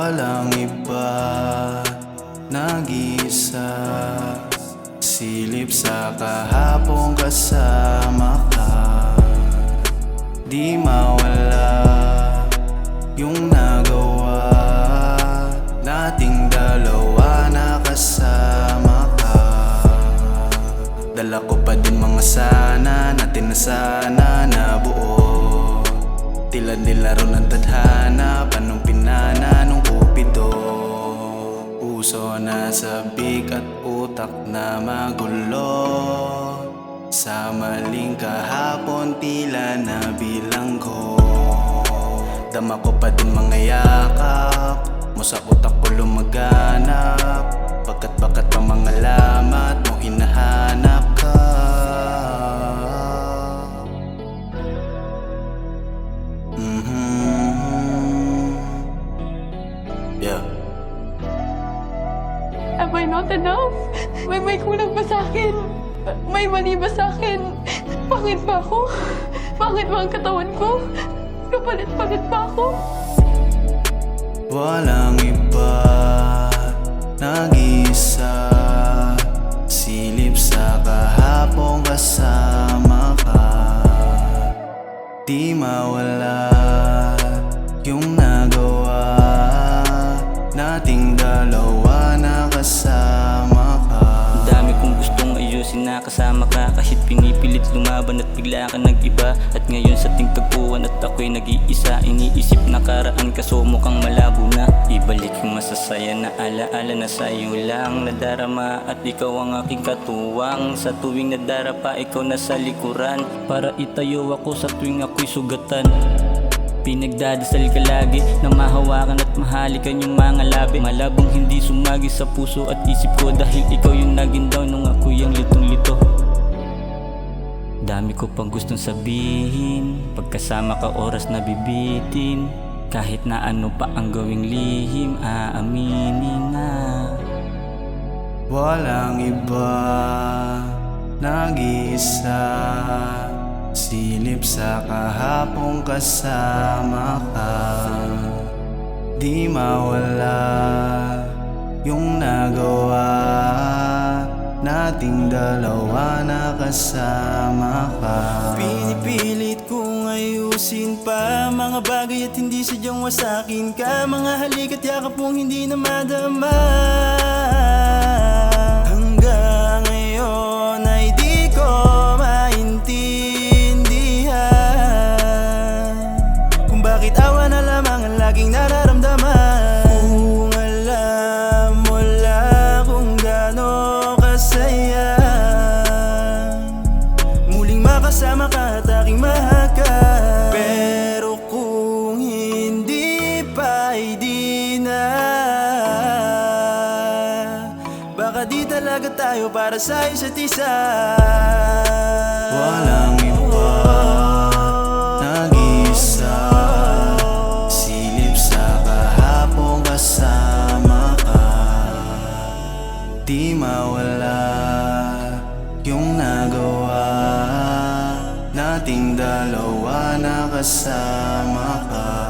Walang iba, nag-iisa, silip sa kahapong kasama ka. Di mawala yung nagawa nating dalawa na kasama ka. Dala ko pa din mga sana natin na sana nabuo. Tila nilaro ng tadhana, panong pinana nung kupido. Puso na sabik at utak na magulo. Sa maling kahapon tila na bilanggo. Dama ko pa din mga yakap mo sa utak ko lumaganap. Bakat ang mga lamat mo hinahanap ka. Yeah. Am I not enough? May kulang ba sa akin? May mali ba sa akin? Pangit ba ako? Pangit ba ang katawan ko? Kapalit-palit ba ako? Walang iba, nag-iisa, silip sa kahapong kasama ka. Di mawala yung nagawa nating dalawa na kasama ka. Dami kong gustong ayusin na kasama ka, kahit pinipilit lumaban at bigla ka nag-iba. At ngayon sa ting tagpuan at ako'y nag-iisa, iniisip na karaan kaso mukhang malabo na. Ibalik yung masasaya na alaala na sa'yo lang nadarama, at ikaw ang aking katuwang. Sa tuwing nadarapa ikaw nasa likuran, para itayo ako sa tuwing ako'y sugatan. Pinagdadasal ka lagi na mahawakan at mahalikan yung mga labi. Malabong hindi sumagi sa puso at isip ko, dahil ikaw yung naging down nung ako'y ang litong-lito. Dami ko pang gustong sabihin, pagkasama ka oras na bibitin. Kahit na ano pa ang gawing lihim, aaminin na. Walang iba, nag-iisa, silip sa kahapong kasama ka. Di mawala yung nagawa nating dalawa na kasama ka. Pinipilit kong ayusin pa mga bagay at hindi sadyang wasakin ka. Mga halik at yakap mong hindi na madama. Hanggang ngayon ay di ko maintindihan kung bakit awa na lamang ang laging nararamdaman. Kung alam mo lang kung gaano kasaya muling makasama ka at aking mahaka. Pero kung hindi pa, di na. Baka di talaga tayo para sa isa't isa. Walang iba, nag-iisa, silip sa kahapong kasama ka. Di mawala yung nagawa nating dalawa na kasama ka.